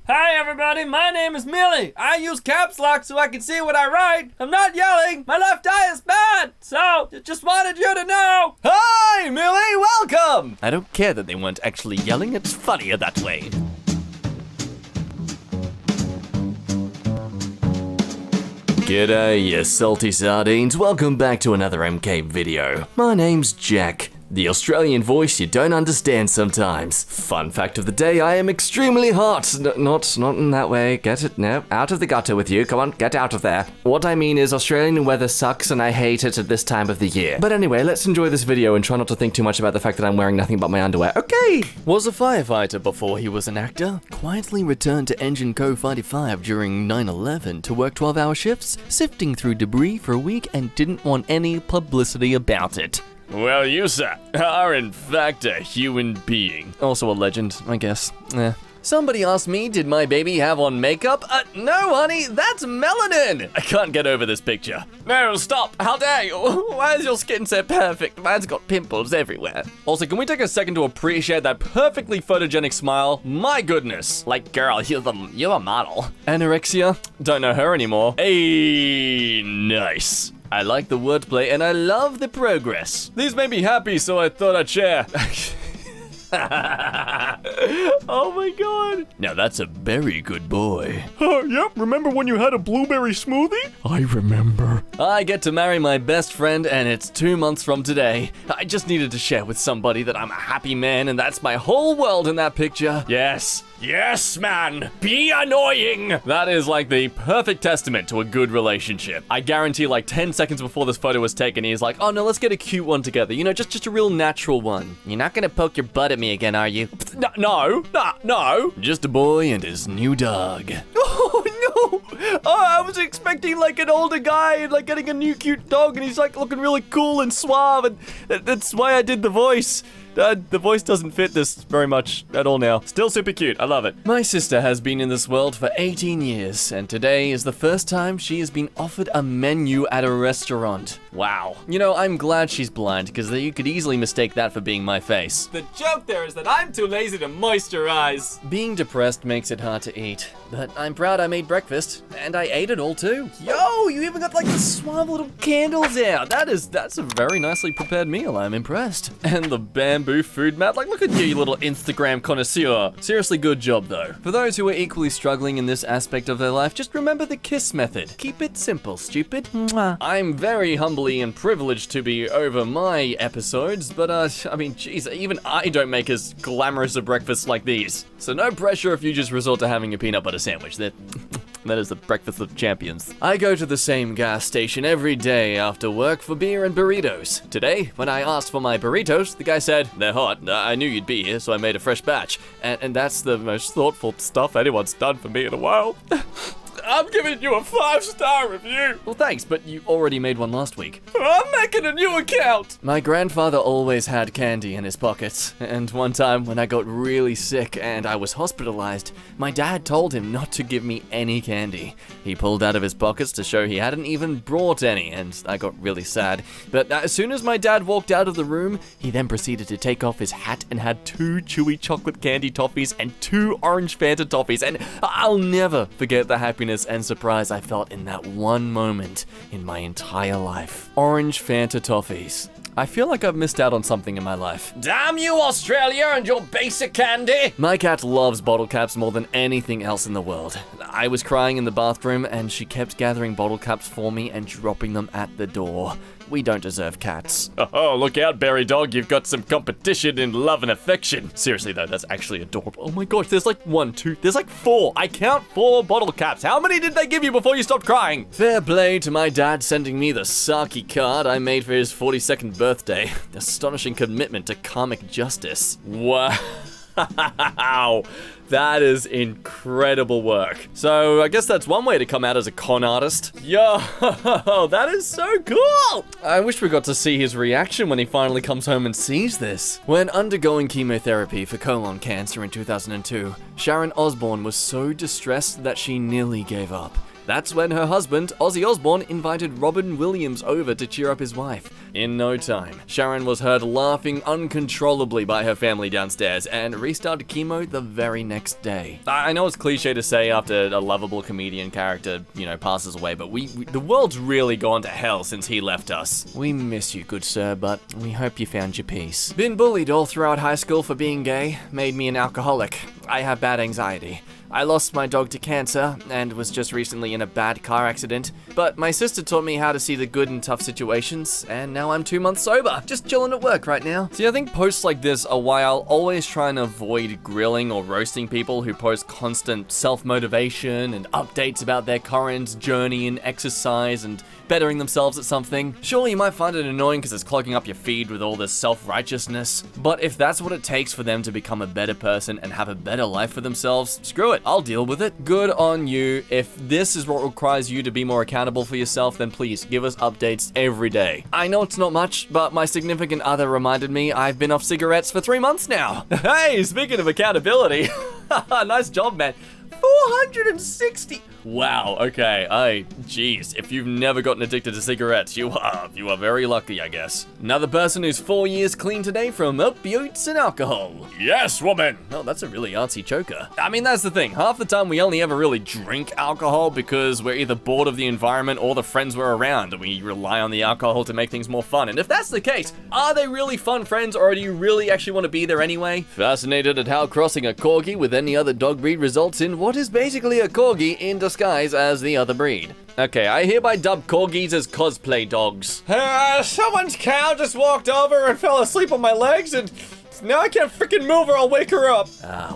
Hi everybody, my name is Millie. I use caps lock so I can see what I write. I'm not yelling. My left eye is bad. So, just wanted you to know. Hi, Millie, welcome! I don't care that they weren't actually yelling, it's funnier that way. G'day, you salty sardines. Welcome back to another EmKay video. My name's Jack. The Australian voice you don't understand sometimes. Fun fact of the day, I am extremely hot. Not in that way. Get it? No, out of the gutter with you. Come on, get out of there. What I mean is Australian weather sucks and I hate it at this time of the year. But anyway, let's enjoy this video and try not to think too much about the fact that I'm wearing nothing but my underwear. Okay! Was a firefighter before he was an actor. Quietly returned to Engine Co. 55 during 9/11 to work 12-hour shifts, sifting through debris for a week and didn't want any publicity about it. Well, you, sir, are in fact a human being. Also a legend, I guess. Somebody asked me, did my baby have on makeup? No, honey, that's melanin! I can't get over this picture. No, stop! How dare you? Why is your skin so perfect? Mine's got pimples everywhere. Also, can we take a second to appreciate that perfectly photogenic smile? My goodness! Like, girl, you're a model. Anorexia? Don't know her anymore. Hey, nice. I like the wordplay and I love the progress. These made me happy, so I thought I'd share. Oh my god. Now that's a very good boy. Yep, remember when you had a blueberry smoothie? I remember. I get to marry my best friend and it's 2 months from today. I just needed to share with somebody that I'm a happy man and that's my whole world in that picture. Yes, man. Be annoying. That is like the perfect testament to a good relationship. I guarantee like 10 seconds before this photo was taken, he's like, oh no, let's get a cute one together. You know, just a real natural one. You're not gonna poke your butt at me again, are you? No. Just a boy and his new dog. Oh no. Oh, I was expecting like an older guy and like getting a new cute dog and he's like looking really cool and suave and that's why I did the voice. The voice doesn't fit this very much at all now. Still super cute, I love it. My sister has been in this world for 18 years, and today is the first time she has been offered a menu at a restaurant. Wow. You know, I'm glad she's blind, because you could easily mistake that for being my face. The joke there is that I'm too lazy to moisturize. Being depressed makes it hard to eat, but I'm proud I made breakfast, and I ate it all too. Yo, you even got like the suave little candles out. That's a very nicely prepared meal, I'm impressed. And the bamboo food mat, like look at you little Instagram connoisseur. Seriously good job though. For those who are equally struggling in this aspect of their life, just remember the KISS method. Keep it simple, stupid. Mwah. I'm very humbly and privileged to be over my episodes, but I mean, geez, even I don't make as glamorous a breakfast like these. So no pressure if you just resort to having a peanut butter sandwich. That is the breakfast of champions. I go to the same gas station every day after work for beer and burritos. Today, when I asked for my burritos, the guy said, they're hot. I knew you'd be here, so I made a fresh batch. And that's the most thoughtful stuff anyone's done for me in a while. I'm giving you a 5-star review. Well, thanks, but you already made one last week. I'm making a new account. My grandfather always had candy in his pockets. And one time when I got really sick and I was hospitalized, my dad told him not to give me any candy. He pulled out of his pockets to show he hadn't even brought any, and I got really sad. But as soon as my dad walked out of the room, he then proceeded to take off his hat and had 2 chewy chocolate candy toffees and 2 orange Fanta toffees. And I'll never forget the happiness and surprise I felt in that one moment in my entire life. Orange Fanta toffees. I feel like I've missed out on something in my life. Damn you, Australia, and your basic candy! My cat loves bottle caps more than anything else in the world. I was crying in the bathroom, and she kept gathering bottle caps for me and dropping them at the door. We don't deserve cats. Oh, look out, Berry Dog. You've got some competition in love and affection. Seriously, though, that's actually adorable. Oh my gosh, there's like 1, 2, there's like 4. I count 4 bottle caps. How many did they give you before you stopped crying? Fair play to my dad sending me the Saki card I made for his 42nd birthday. Astonishing commitment to karmic justice. Wow. That is incredible work. So I guess that's one way to come out as a con artist. Yo, that is so cool. I wish we got to see his reaction when he finally comes home and sees this. When undergoing chemotherapy for colon cancer in 2002, Sharon Osbourne was so distressed that she nearly gave up. That's when her husband, Ozzy Osbourne, invited Robin Williams over to cheer up his wife. In no time, Sharon was heard laughing uncontrollably by her family downstairs and restarted chemo the very next day. I know it's cliche to say after a lovable comedian character, passes away, but the world's really gone to hell since he left us. We miss you, good sir, but we hope you found your peace. Been bullied all throughout high school for being gay, made me an alcoholic. I have bad anxiety. I lost my dog to cancer and was just recently in a bad car accident, but my sister taught me how to see the good in tough situations, and now I'm 2 months sober, just chilling at work right now. See, I think posts like this are why I'll always try and avoid grilling or roasting people who post constant self-motivation and updates about their current journey in exercise and bettering themselves at something. Surely you might find it annoying because it's clogging up your feed with all this self-righteousness, but if that's what it takes for them to become a better person and have a better life for themselves, screw it, I'll deal with it. Good on you. If this is what requires you to be more accountable for yourself, then please give us updates every day. I know it's not much, but my significant other reminded me I've been off cigarettes for 3 months now. Hey, speaking of accountability, nice job, man. 460. Wow, okay. Geez, if you've never gotten addicted to cigarettes, you are very lucky, I guess. Another person who's 4 years clean today from opioids and alcohol. Yes, woman. Oh, that's a really artsy choker. I mean, that's the thing. Half the time we only ever really drink alcohol because we're either bored of the environment or the friends we're around, and we rely on the alcohol to make things more fun. And if that's the case, are they really fun friends, or do you really actually want to be there anyway? Fascinated at how crossing a corgi with any other dog breed results in what is basically a corgi in disguise as the other breed. Okay, I hereby dub corgis as cosplay dogs. Someone's cow just walked over and fell asleep on my legs, and now I can't freaking move or I'll wake her up.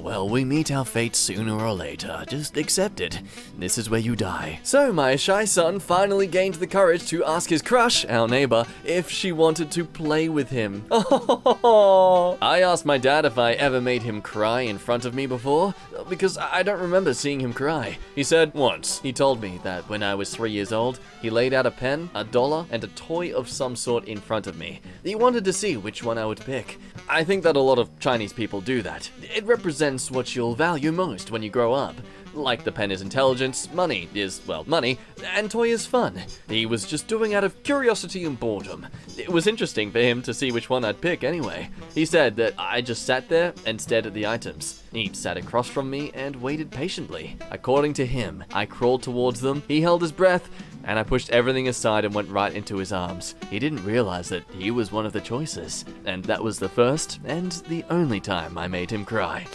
Well, we meet our fate sooner or later. Just accept it. This is where you die. So my shy son finally gained the courage to ask his crush, our neighbor, if she wanted to play with him. I asked my dad if I ever made him cry in front of me before, because I don't remember seeing him cry. He said once. He told me that when I was 3 years old, he laid out a pen, a dollar, and a toy of some sort in front of me. He wanted to see which one I would pick. I think that a lot of Chinese people do that. It represents what you'll value most when you grow up. Like the pen is intelligence, money is, well, money, and toy is fun. He was just doing out of curiosity and boredom. It was interesting for him to see which one I'd pick anyway. He said that I just sat there and stared at the items. He sat across from me and waited patiently. According to him, I crawled towards them, he held his breath, and I pushed everything aside and went right into his arms. He didn't realize that he was one of the choices, and that was the first and the only time I made him cry.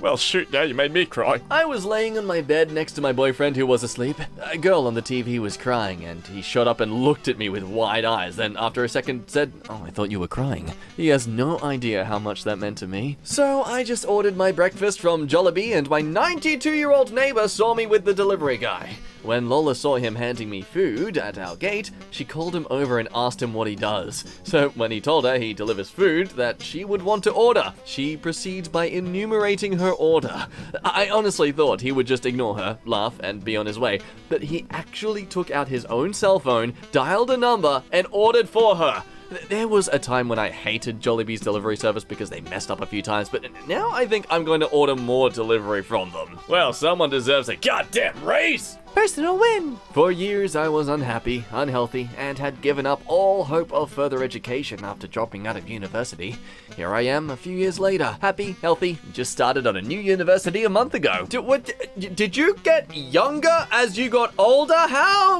Well, shoot, now you made me cry. I was laying on my bed next to my boyfriend who was asleep. A girl on the TV was crying, and he shot up and looked at me with wide eyes, then after a second said, "Oh, I thought you were crying." He has no idea how much that meant to me. So I just ordered my breakfast from Jollibee, and my 92-year-old neighbor saw me with the delivery guy. When Lola saw him handing me food at our gate, she called him over and asked him what he does. So when he told her he delivers food that she would want to order, she proceeds by enumerating her order. I honestly thought he would just ignore her, laugh, and be on his way, but he actually took out his own cell phone, dialed a number, and ordered for her. There was a time when I hated Jollibee's delivery service because they messed up a few times, but now I think I'm going to order more delivery from them. Well, someone deserves a goddamn raise! Personal win! For years, I was unhappy, unhealthy, and had given up all hope of further education after dropping out of university. Here I am, a few years later, happy, healthy, just started on a new university a month ago. Did you get younger as you got older?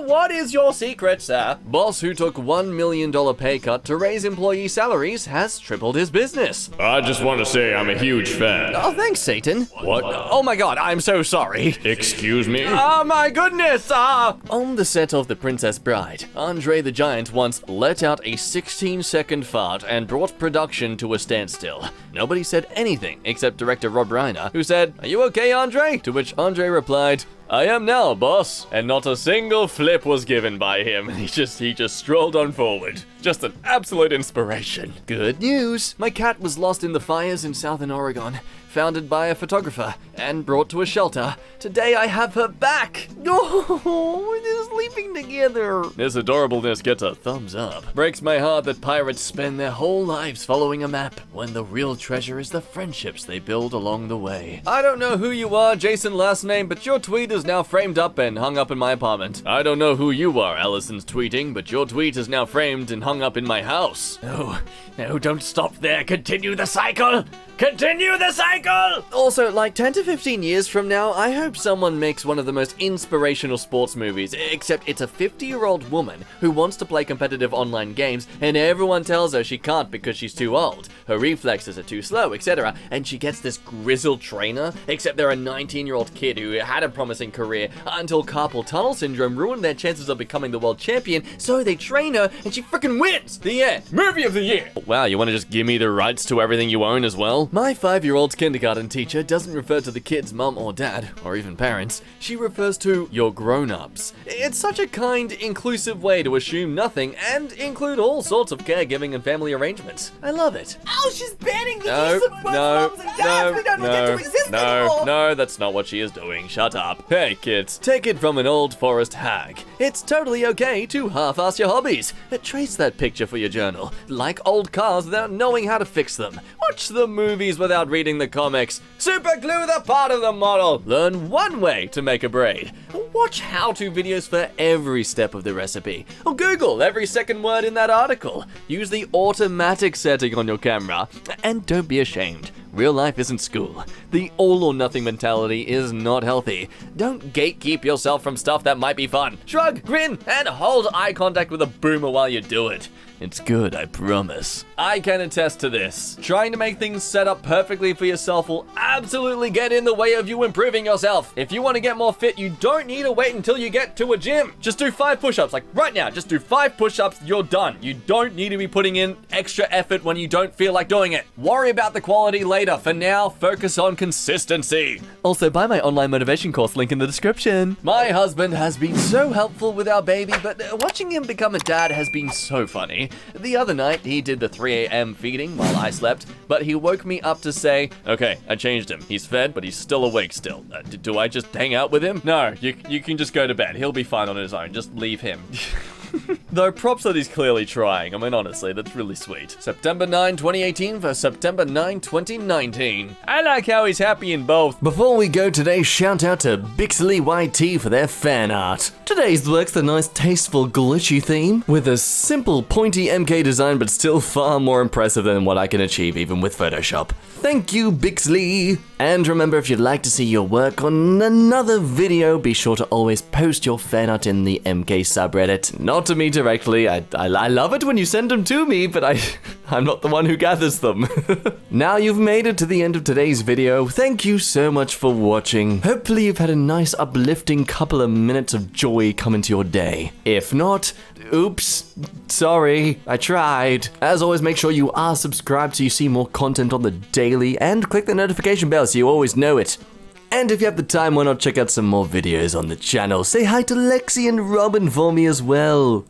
What is your secret, sir? Boss who took $1 million pay cut to raise employee salaries has tripled his business. I just want to say I'm a huge fan. Oh, thanks, Satan. What? Oh my god, I'm so sorry. Excuse me? Oh my goodness! On the set of The Princess Bride, Andre the Giant once let out a 16-second fart and brought production to a standstill. Nobody said anything except director Rob Reiner, who said, "Are you okay, Andre?" To which Andre replied, "I am now, boss." And not a single flip was given by him. He just strolled on forward. Just an absolute inspiration. Good news! My cat was lost in the fires in southern Oregon, founded by a photographer, and brought to a shelter. Today I have her back. Oh, this sleeping together. This adorableness gets a thumbs up. Breaks my heart that pirates spend their whole lives following a map, when the real treasure is the friendships they build along the way. I don't know who you are, Jason last name, but your tweet is now framed up and hung up in my apartment. I don't know who you are, Allison's tweeting, but your tweet is now framed and hung up in my house. No, don't stop there. Continue the cycle! Continue the cycle! Also, like 10 to 15 years from now, I hope someone makes one of the most inspirational sports movies, except it's a 50-year-old woman who wants to play competitive online games, and everyone tells her she can't because she's too old. Her reflexes are too slow, etc. And she gets this grizzled trainer, except they're a 19-year-old kid who had a promising career until carpal tunnel syndrome ruined their chances of becoming the world champion, so they train her and she freaking wins! The end. Movie of the year! Wow, you want to just give me the rights to everything you own as well? My 5-year-old's kindergarten teacher doesn't refer to the kid's mum or dad, or even parents. She refers to your grown-ups. It's such a kind, inclusive way to assume nothing and include all sorts of caregiving and family arrangements. I love it. Oh, she's banning the use of words, moms and dads. We don't get to exist anymore. No, that's not what she is doing. Shut up. Hey, kids, take it from an old forest hag. It's totally okay to half-ass your hobbies. Trace that picture for your journal. Like old cars without knowing how to fix them. Watch the movies without reading the comics. Super glue the part of the model. Learn one way to make a braid. Watch how-to videos for every step of the recipe. Or Google every second word in that article. Use the automatic setting on your camera. And don't be ashamed. Real life isn't school. The all or nothing mentality is not healthy. Don't gatekeep yourself from stuff that might be fun. Shrug, grin, and hold eye contact with a boomer while you do it. It's good, I promise. I can attest to this. Trying to make things set up perfectly for yourself will absolutely get in the way of you improving yourself. If you want to get more fit, you don't need to wait until you get to a gym. Just do 5 push-ups, like right now. Just do 5 push-ups, you're done. You don't need to be putting in extra effort when you don't feel like doing it. Worry about the quality later. For now, focus on consistency. Also, buy my online motivation course, link in the description. My husband has been so helpful with our baby, but watching him become a dad has been so funny. The other night, he did the 3 a.m. feeding while I slept, but he woke me up to say, okay, I changed him. He's fed, but he's still awake still. Do I just hang out with him? No, you can just go to bed. He'll be fine on his own. Just leave him. Though props that he's clearly trying. I mean, honestly, that's really sweet. September 9, 2018 for September 9, 2019. I like how he's happy in both. Before we go today, shout out to Bixley YT for their fan art. Today's work's the nice, tasteful, glitchy theme with a simple, pointy EmKay design, but still far more impressive than what I can achieve even with Photoshop. Thank you, Bixley! And remember, if you'd like to see your work on another video, be sure to always post your fan art in the EmKay subreddit. Not to me directly, I love it when you send them to me, but I'm not the one who gathers them. Now you've made it to the end of today's video. Thank you so much for watching. Hopefully you've had a nice uplifting couple of minutes of joy come into your day. If not, oops, sorry, I tried. As always, make sure you are subscribed so you see more content on the daily, and click the notification bell so you always know it. And if you have the time, why not check out some more videos on the channel? Say hi to Lexi and Robin for me as well.